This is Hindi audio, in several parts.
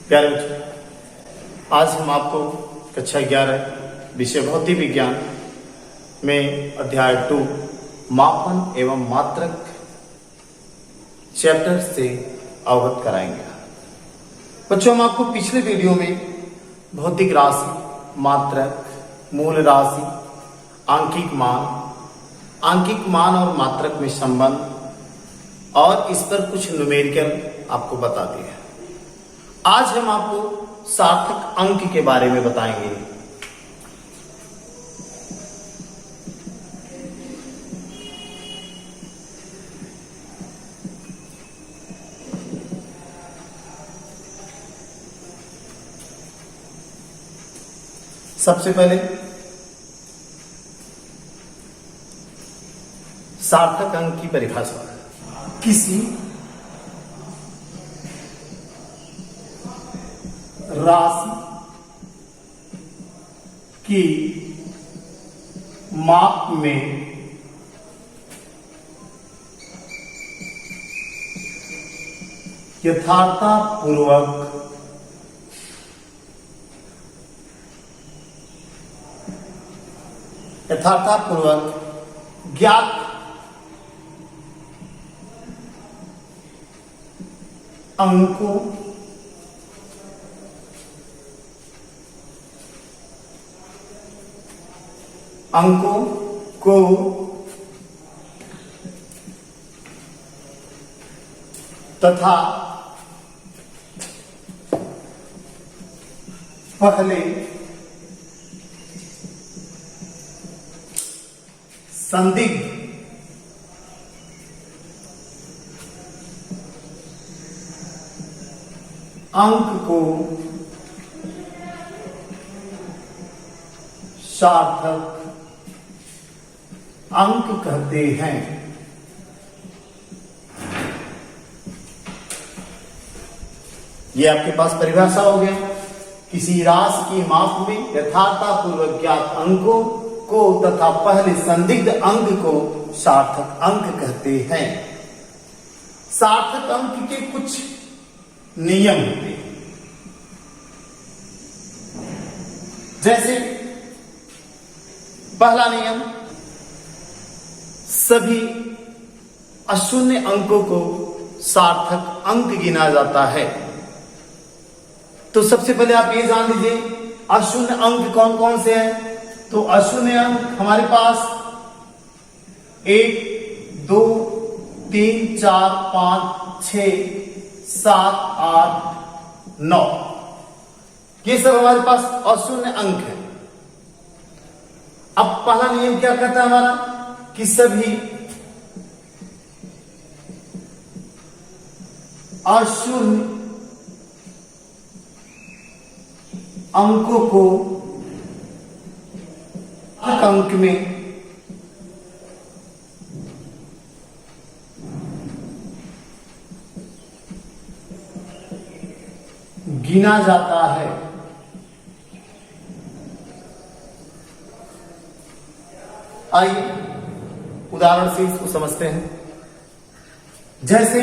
प्यारे बच्चों, आज हम आपको कक्षा 11 विषय भौतिक विज्ञान में अध्याय 2 मापन एवं मात्रक चैप्टर से अवगत कराएंगे। बच्चों, हम आपको पिछले वीडियो में भौतिक राशि, मात्रक, मूल राशि, आंकिक मान और मात्रक में संबंध और इस पर कुछ न्यूमेरिकल आपको बता दिए। आज हम आपको सार्थक अंक के बारे में बताएंगे। सबसे पहले सार्थक अंक की परिभाषा। किसी राशि की माप में यथार्थतापूर्वक ज्ञात अंकों को तथा पहले संदिग्ध अंक को सार्थक अंक कहते हैं। ये आपके पास परिभाषा हो गया। किसी राशि की माप में यथार्थतापूर्वक ज्ञात अंकों को तथा पहले संदिग्ध अंक को सार्थक अंक कहते हैं। सार्थक अंक के कुछ नियम होते हैं। जैसे पहला नियम, सभी अशून्य अंकों को सार्थक अंक गिना जाता है। तो सबसे पहले आप ये जान लीजिए अशून्य अंक कौन कौन से हैं। तो अशून्य अंक हमारे पास 1, 2, 3, 4, 5, 6, 7, 8, 9, ये सब हमारे पास अशून्य अंक है। अब पहला नियम क्या कहता है हमारा कि सभी अशून्य अंकों को अंक में गिना जाता है। आइए उदाहरण से इसको समझते हैं। जैसे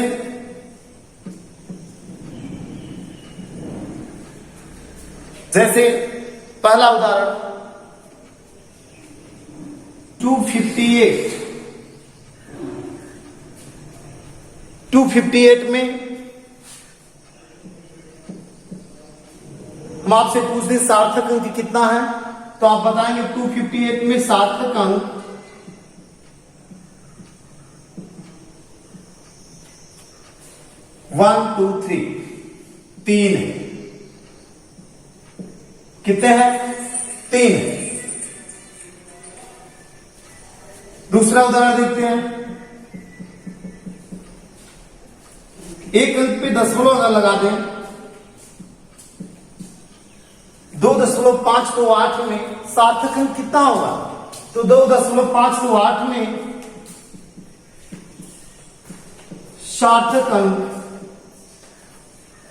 पहला उदाहरण 258 में हम आपसे पूछते हैं सार्थक अंक कितना है, तो आप बताएंगे 258 में सार्थक अंक 1, 2, 3 है। कितने हैं? 3 है। दूसरा उदाहरण देखते हैं। एक अंक पे दशमलव अगर लगा दें, 2.5 को 8 में सार्थक अंक कितना होगा? तो 2.5 को 8 में सार्थक अंक,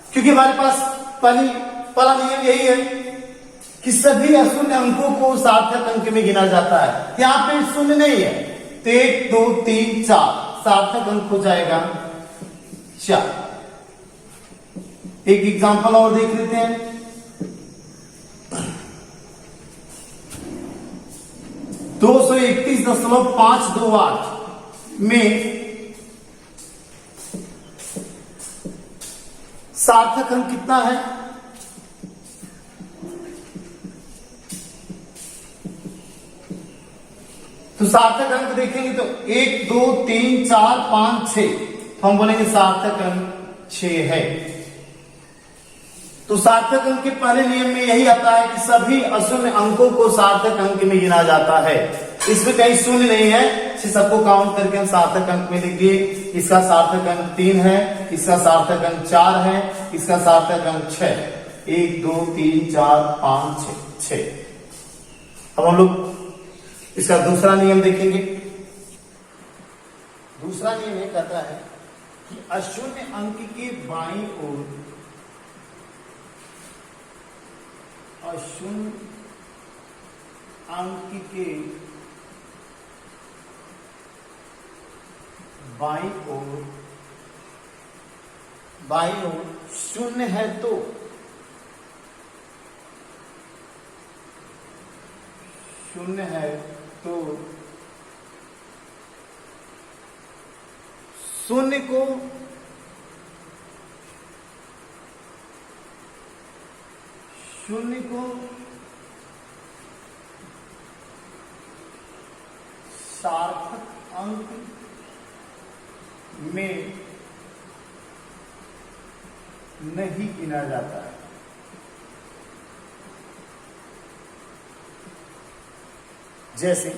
क्योंकि हमारे पास पहला नियम यही है कि सभी अशून्य अंकों को सार्थक अंक में गिना जाता है। यहां पे शून्य नहीं है, तो 1, 2, 3, 4 सार्थक अंक हो जाएगा 4। एक एग्जांपल और देख लेते हैं। 231.528 में सार्थक अंक कितना है? तो सार्थक अंक देखेंगे तो 1 2 3 4 5 6, तो हम बोलेंगे सार्थक अंक 6 है। तो सार्थक अंक के पहले नियम में यही आता है कि सभी अशून्य अंकों को सार्थक अंक में गिना जाता है। इसमें कहीं शून्य नहीं है, इसे सबको काउंट करके हम सार्थक अंक में लिख दिए। इसका सार्थक अंक 3 है, इसका सार्थक अंक 4 है, इसका सार्थक अंक 6। 1 2 3 4 5 6। अब हम लोग इसका दूसरा नियम देखेंगे। दूसरा नियम ये कहता है कि अशून्य अंक के बाईं ओर अशून्य अंक के बाईं ओर शून्य है तो शून्य को सार्थक अंक में नहीं गिना जाता है। जैसे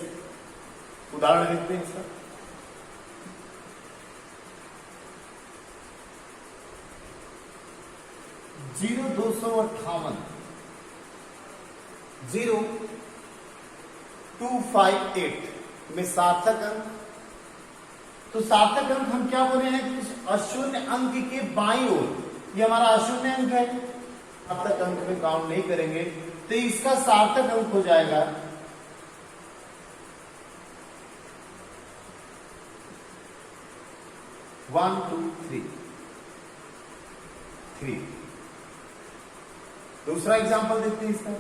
उदाहरण देखते हैं इसका। 0258 में सार्थक अंक, तो सार्थक अंक हम क्या बोले हैं? अशून्य अंक के बाईं ओर, ये हमारा अशून्य अंक है, सार्थक अंक में काउंट नहीं करेंगे, तो इसका सार्थक अंक हो जाएगा 1 2 3। दूसरा एग्जांपल देखते हैं इसका।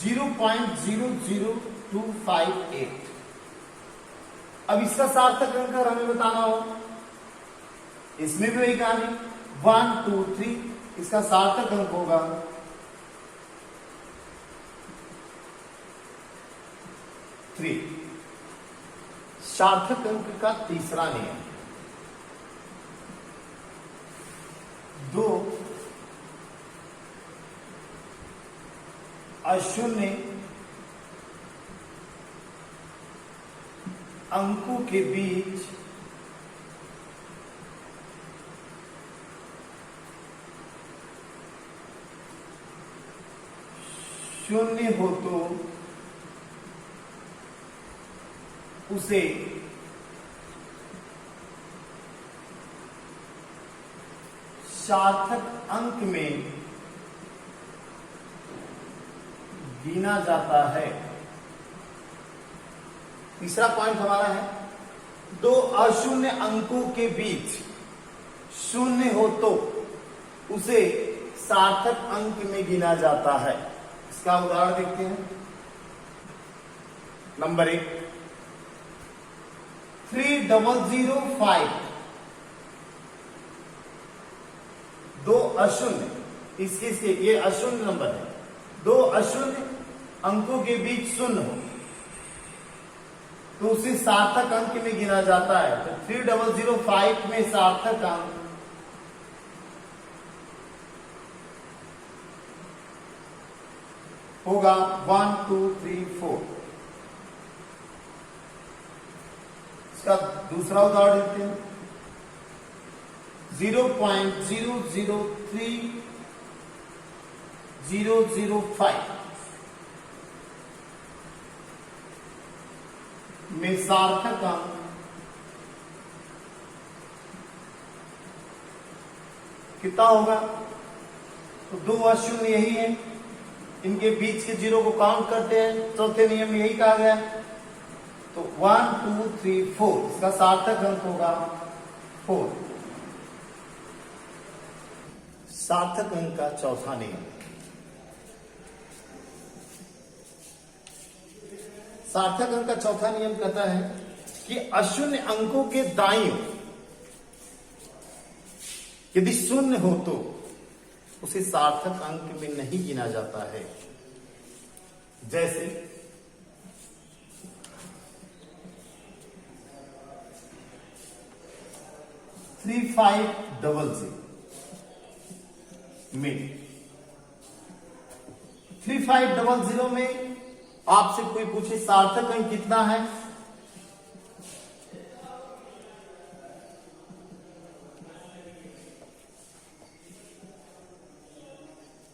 0.00258। अब इसका सार्थक अंक अगर हमें बताना हो, इसमें भी वही कहानी 1 2 3, इसका सार्थक अंक होगा 3। सार्थक अंक का तीसरा नियम, दो अशून्य अंकों के बीच शून्य हो तो उसे सार्थक अंक में गिना जाता है। तीसरा पॉइंट हमारा है, दो अशून्य अंकों के बीच शून्य हो तो उसे सार्थक अंक में गिना जाता है। इसका उदाहरण देखते हैं। नंबर 1, 3005, दो अशून्य, इसके ये अशून्य नंबर है, दो अशून्य अंकों के बीच शून्य हो तो उसे सार्थक अंक में गिना जाता है। तो 3005 में सार्थक अंक होगा 1 2 3 4। इसका दूसरा उदाहरण देखते हैं। 0.003005 में सार्थक अंक कितना होगा? तो दो अशून्य यही है, इनके बीच के जीरो को काउंट करते हैं, चौथे नियम में यही कहा गया है। तो 1 2 3 4 इसका सार्थक अंक होगा 4। सार्थक अंक का चौथा नियम। सार्थक अंक का चौथा नियम कहता है कि अशून्य अंकों के दाईं ओर यदि शून्य हो तो उसे सार्थक अंक में नहीं गिना जाता है। जैसे 3500 में 3500 में आपसे कोई पूछे सार्थक अंक कितना है,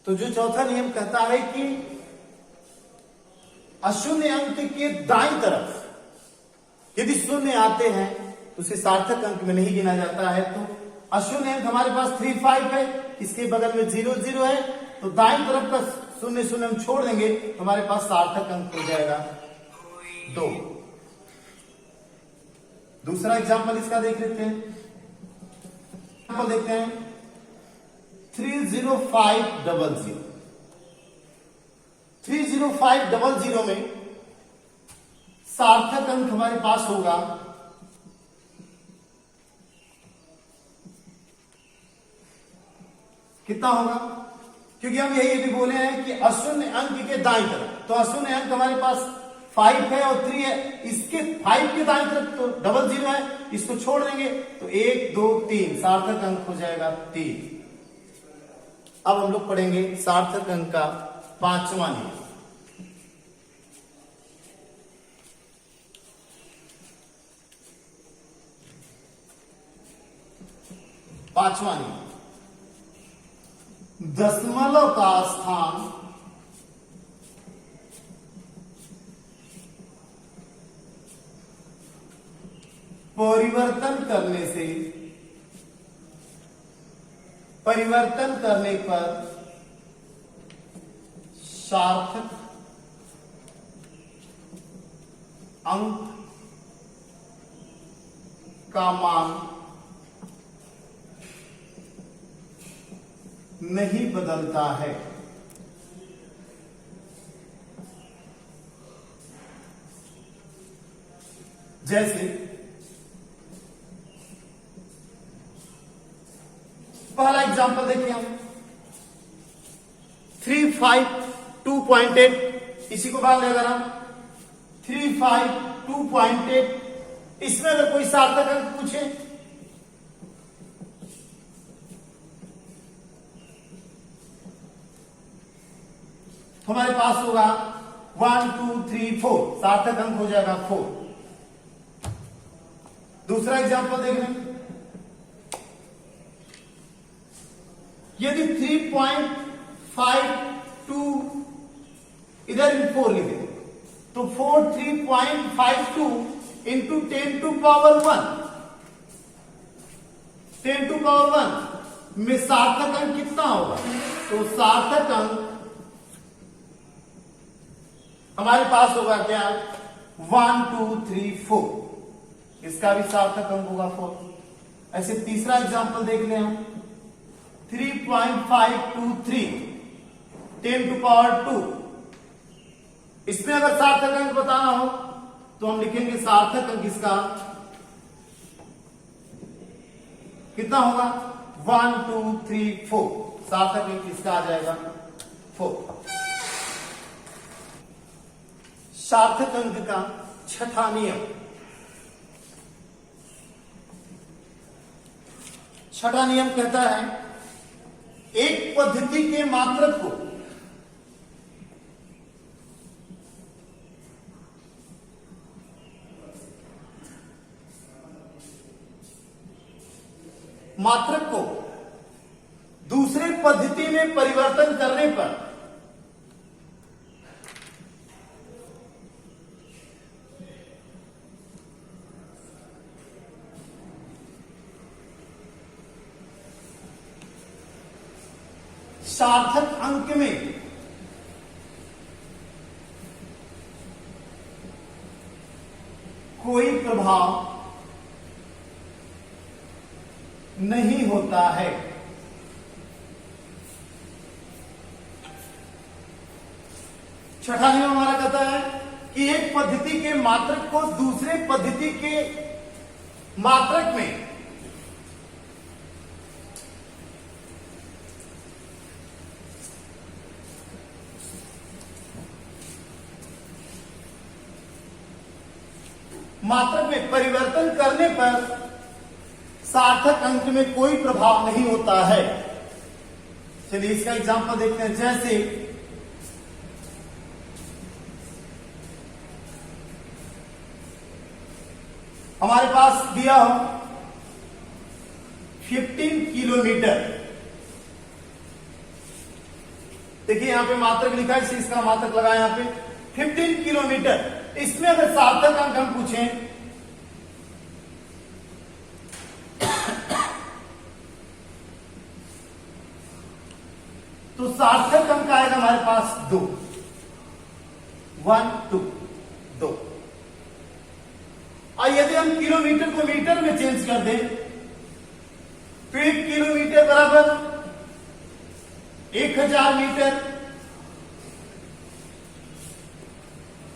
तो जो चौथा नियम कहता है कि अशून्य अंक के दाईं तरफ यदि शून्य आते हैं तो उसे सार्थक अंक में नहीं गिना जाता है। तो अशून्य अंक हमारे पास 35 है, इसके बगल में 00 है, तो दाईं तरफ का शून्य शून्य हम छोड़ देंगे, हमारे पास सार्थक अंक हो जाएगा 2। दूसरा एग्जाम्पल इसका देख लेते हैं। एग्जाम्पल देखते हैं 30500। 30500 में सार्थक अंक हमारे पास होगा कितना होगा, क्योंकि हम यही भी बोले हैं कि अशून्य अंक के दाईं तरफ, तो अशून्य अंक हमारे पास 5 है और 3 है, इसके 5 के दाईं तरफ तो 00 है, इसको छोड़ देंगे तो 1 2 3 सार्थक अंक हो जाएगा 3। अब हम लोग पढ़ेंगे सार्थक अंक का पांचवा नियम। पांचवा नियम, दशमलव का स्थान परिवर्तन करने पर सार्थक अंक का मान नहीं बदलता है। जैसे पहला एग्जांपल देखिए हम 352.8, इसी को बात अगर हम 352.8, इसमें अगर कोई सार्थक अंक पूछे हमारे पास होगा 1 2 3 4, सार्थक अंक हो जाएगा 4। दूसरा एग्जांपल देख लें, यदि 3.52 इधर भी 4 लिख दें तो 3.52 into 10 to power 1, 10 to power 1 में सार्थक अंक कितना होगा, तो सार्थक अंक हमारे पास होगा क्या 1 2 3 4, इसका भी सार्थक अंक होगा 4। ऐसे तीसरा एग्जांपल देख लें हम 3.523 10 टू पावर 2, इसमें अगर सार्थक अंक बताना हो तो हम लिखेंगे सार्थक अंक इसका कितना होगा 1 2 3 4, सार्थक अंक इसका आ जाएगा 4। सार्थक अंक का छठा नियम। छठा नियम कहता है एक पद्धति के मात्रक को दूसरे पद्धति में परिवर्तन करने पर सार्थक अंक में कोई प्रभाव नहीं होता है। छठा नियम हमारा कहता है कि एक पद्धति के मात्रक को दूसरे पद्धति के मात्रक में परिवर्तन करने पर सार्थक अंक में कोई प्रभाव नहीं होता है। चलिए इसका एग्जांपल देखते हैं। जैसे हमारे पास दिया हो 15 किलोमीटर। देखिए यहां पे मात्रक लिखा है, इसका मात्रक लगा यहां पे 15 किलोमीटर। इसमें अगर सार्थक अंक हम पूछें तो सार्थक अंक आएगा हमारे पास 2, 1 2 2। और यदि हम किलोमीटर को मीटर में चेंज कर दें तो 1 किलोमीटर बराबर 1000 मीटर।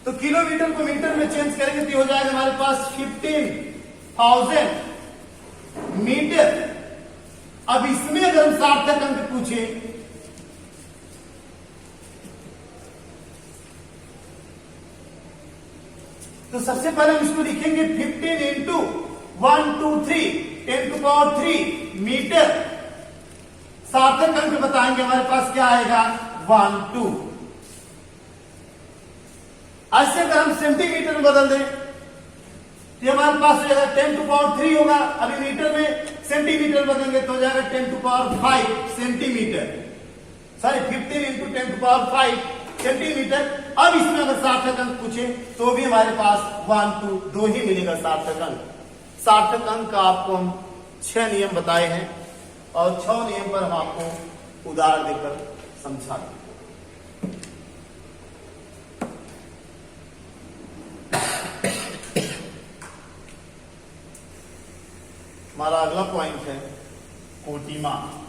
तो किलोमीटर को मीटर में चेंज करेंगे तो हो जाएगा हमारे पास 15,000 मीटर। अब इसमें अगर हम सार्थक अंक पूछे तो सबसे पहले हम इसको लिखेंगे 15 इंटू 1 2 3 10⁻³ मीटर। सार्थक अंक बताएंगे हमारे पास क्या आएगा 1 2। ऐसे अगर हम सेंटीमीटर में बदल दें तो हमारे पास हो जाएगा 10⁻³ होगा। अभी मीटर में सेंटीमीटर बदलेंगे तो हो जाएगा 10⁵ सेंटीमीटर। Sorry 15 into 10⁵ centimetre. अब इसमें अगर सार्थक अंक पूछे तो भी हमारे पास 1 2 2 ही मिलेगा सार्थक अंक। सार्थक अंक का आपको हम 6 नियम बताए हैं और 6 नियम पर हम आपको उदाहरण देकर समझा दें। हमारा अगला पॉइंट है कोटिमान।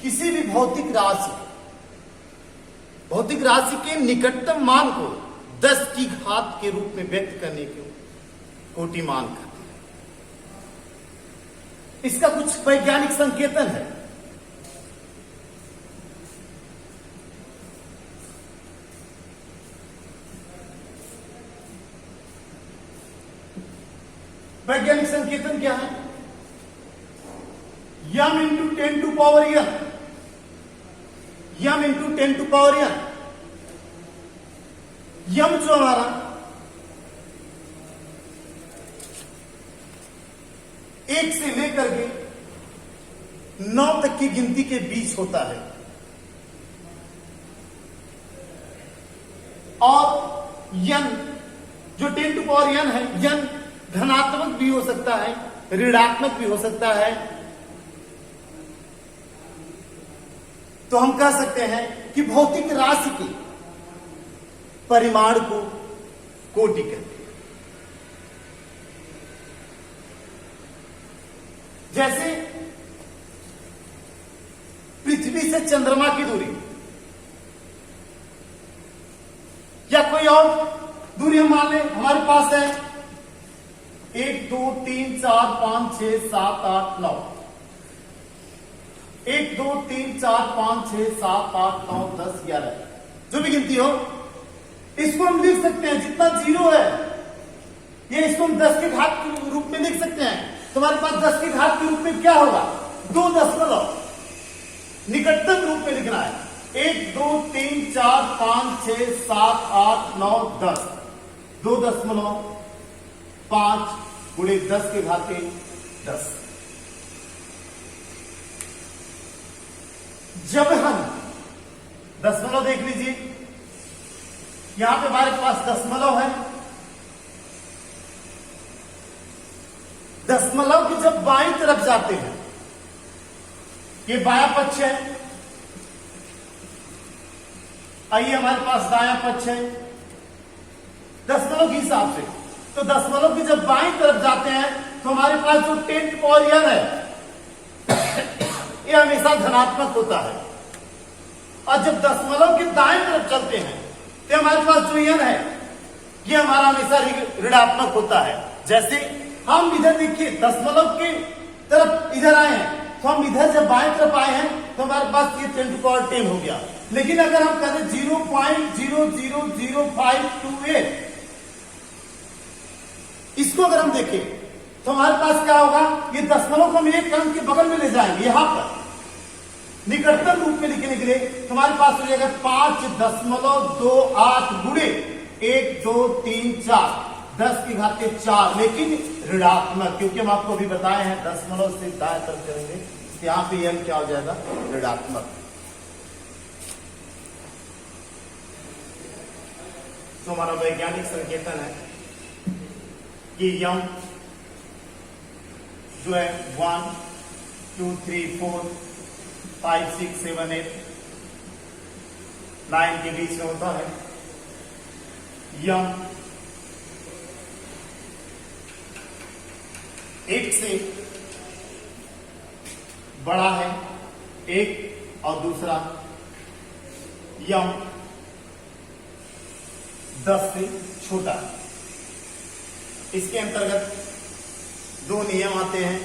किसी भी भौतिक राशि के निकटतम मान को 10 की घात के रूप में व्यक्त करने को कोटिमान कहते हैं। इसका कुछ वैज्ञानिक संकेतन है। वैज्ञानिक संकेतन क्या है? M into 10 to power n, M into 10 to power n। M जो हमारा 1 से लेकर के 9 तक की गिनती के बीच होता है। और n जो 10 टू पावर n है, n धनात्मक भी हो सकता है, ऋणात्मक भी हो सकता है। तो हम कह सकते हैं कि भौतिक राशि के परिमाण को कोटि कहते हैं। जैसे पृथ्वी से चंद्रमा की दूरी या कोई और दूरी हम मान लें हमारे पास है 1 2 3 4 5 6 7 8 9। 1 2 3 4 5 6 7 8 9 10 11 जो भी गिनती हो, इसको हम लिख सकते हैं। जितना जीरो है ये इसको हम 10 के घात के रूप में लिख सकते हैं। तुम्हारे पास 10 के घात के रूप में क्या होगा? 2 दशमलव निकटतम रूप में लिखना है। 1 2 3 4 5 6 7 8 9 10 2.5 गुणे 10 के घाते 10। जब हम दशमलव देख लीजिए, यहां पे हमारे पास दशमलव है, दशमलव की जब बाईं तरफ जाते हैं, ये बायां पक्ष है, आइए हमारे पास दायां पक्ष है दशमलव के हिसाब से। तो दशमलव की जब बाईं तरफ जाते हैं तो हमारे पास जो 10 की पावर n है ये हमेशा धनात्मक होता है, और जब दशमलव के दाएं तरफ चलते हैं तो हमारे पास जो n है ये हमारा हमेशा ऋणात्मक होता है। जैसे हम इधर देखिए दशमलव के तरफ इधर आए हैं, तो हम इधर जब बाएं तरफ आए हैं तो हमारे पास ये 10 की पावर 10 हो गया। लेकिन अगर हम करें 0.0000528, इसको अगर हम देखें तो हमारे पास क्या होगा, ये दशमलव को हम एक अंक के बगल में ले जाएंगे, यहां पर निकटतम रूप में लिखने के लिए तो हमारे पास हो जाएगा 5.28 गुणे 1 2 3 4 10 की घात 4, लेकिन ऋणात्मक, क्योंकि हम आपको अभी बताए हैं दशमलव से दाएं तरफ करेंगे तो यहां पे n क्या हो जाएगा, ऋणात्मक। तो हमारा वैज्ञानिक संकेतन है कि यम जो है 1 2 3 4 5 6 7 8 9 के बीच में होता है। यम एक से बड़ा है एक, और दूसरा यम 10 से छोटा है। इसके अंतर्गत दो नियम आते हैं।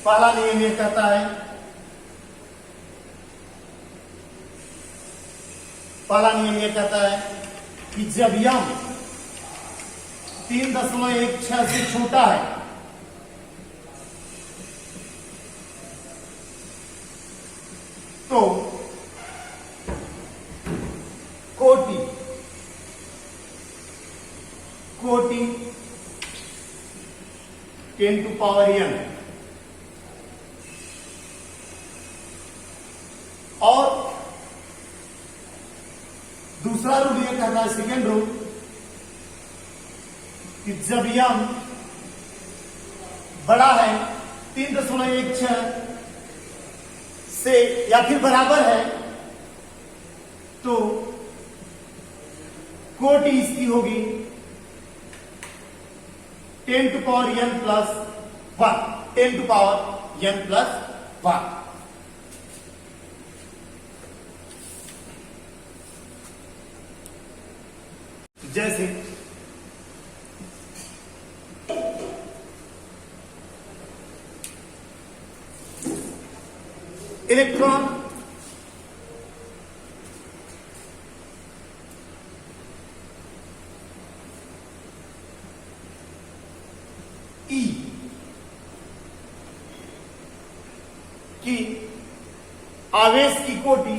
पहला नियम यह कहता है, कि जब यम 3.16 से छोटा है तो कोटि 10 to power n, और दूसरा रूल यह कहता है, सेकेंड रूल, कि जब यम बड़ा है 3.16 से या फिर बराबर है तो कोटि इसकी होगी 10 to power n plus 1, 10 to power n plus 1। जैसे इलेक्ट्रॉन ई की आवेश की कोटि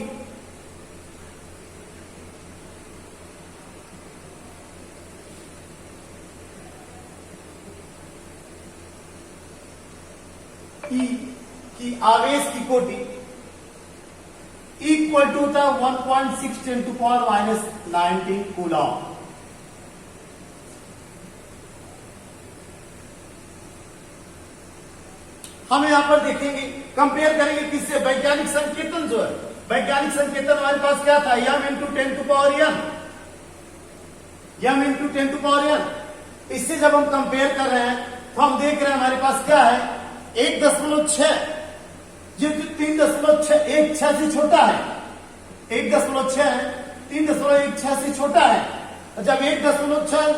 आवेश की कोटि इक्वल टू होता है 1.6 10 to power -19 कूलम। हम यहां पर देखेंगे, कंपेयर करेंगे किससे, वैज्ञानिक संकेतन जो है, वैज्ञानिक संकेतन हमारे पास क्या था, M into 10 to power n, M into 10 to power n। इससे जब हम कंपेयर कर रहे हैं तो हम देख रहे हैं हमारे पास क्या है, 1.6, जो 3.16 से छोटा है, 1.6 3.16 से छोटा है। जब 1.6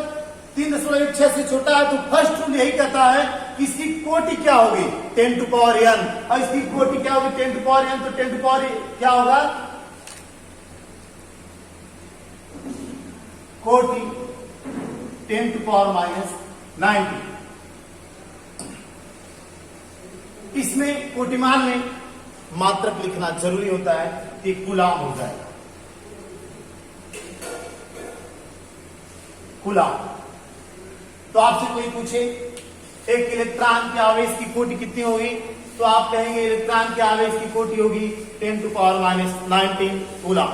3.16 से छोटा है तो फर्स्ट रूल यही कहता है कि इसकी कोटि क्या होगी, 10 to power n, और इसकी कोटि क्या होगी 10 to power n, तो 10 to power क्या होगा, कोटि 10 to power -19। इसमें कोटिमान में मात्रक लिखना जरूरी होता है कि कूलम हो जाएगा, कूलम। तो आपसे कोई पूछे एक इलेक्ट्रॉन के आवेश की कोटि कितनी होगी, तो आप कहेंगे इलेक्ट्रॉन के आवेश की कोटि होगी 10 to power -19 कूलम।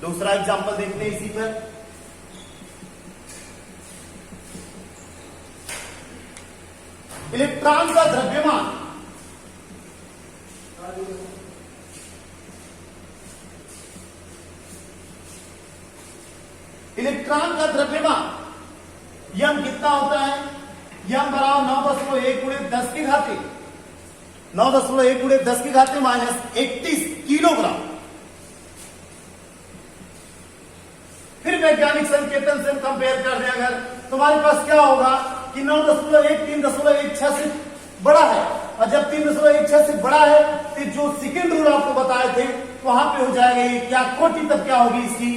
दूसरा एग्जांपल देखते हैं इसी पर। इलेक्ट्रॉन का द्रव्यमान यम कितना होता है? यम बराबर 9.1 गुणे 10 की घाते 9.1 गुणे 10 की घाते माइनस 31 किलोग्राम। फिर वैज्ञानिक संकेतन से हम कंपेयर कर दें, अगर तुम्हारे पास क्या होगा कि 9.1 3.16 से बड़ा है, और जब 3.16 से बड़ा है तो जो सेकेंड रूल आपको बताए थे वहां पे हो जाएगा ये क्या कोटि, तब क्या होगी इसकी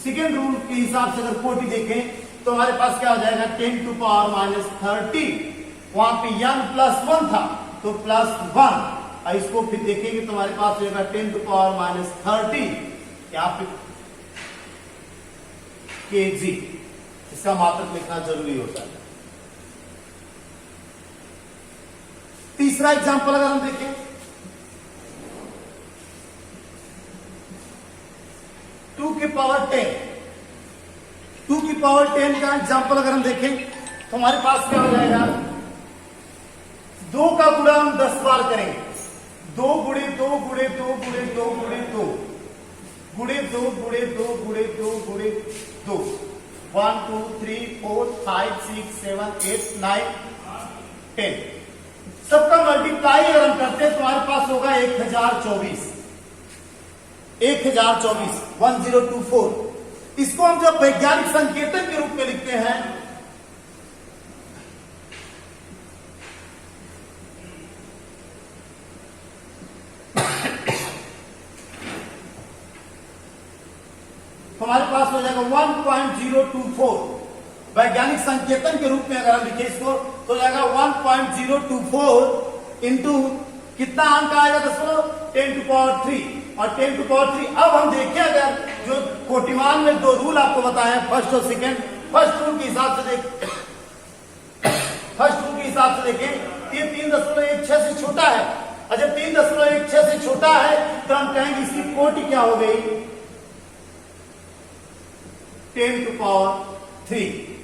सेकेंड रूल के हिसाब से अगर कोटि देखें तो हमारे पास क्या हो जाएगा 10 टू पावर माइनस 30। वहां पे यम +1 था तो +1, और इसको फिर देखेंगे तो हमारे पास होगा 10 टू पावर माइनस 30 यहाँ पे kg। इसका मात्रक लिखना जरूरी होता है। तीसरा एग्जांपल अगर हम देखें, टू की पावर 10 का एग्जांपल अगर हम देखें तो हमारे पास क्या हो जाएगा, 2 का गुणा हम 10 बार करेंगे, 2 गुणे 2 गुणे 2 गुणे 2 गुणे 2 गुणे 2 गुणे 2 गुणे 2 गुणे 2 1 2 3 4 5 6 7 8 9 10। सबका मल्टीप्लाई अगर हम करते हैं तो हमारे पास होगा 1024 1024। इसको हम जब वैज्ञानिक संकेतन के रूप में लिखते हैं तो हमारे पास हो जाएगा 1024। वैज्ञानिक संकेतन के रूप में अगर हम लिखे इसको तो हो जाएगा 1024 इंटू कितना अंक आएगा दसो 10 टू पावर 3 और 10 टू पावर 3। अब हम देखें अगर जो कोटिमान में 2 रूल आपको बताए फर्स्ट और सेकेंड, फर्स्ट रूल के हिसाब से देखें ये 3.16 से छोटा है, और जब 3.16 से छोटा है तो हम कहेंगे इसकी कोटि क्या हो गई 10 टू पावर 3।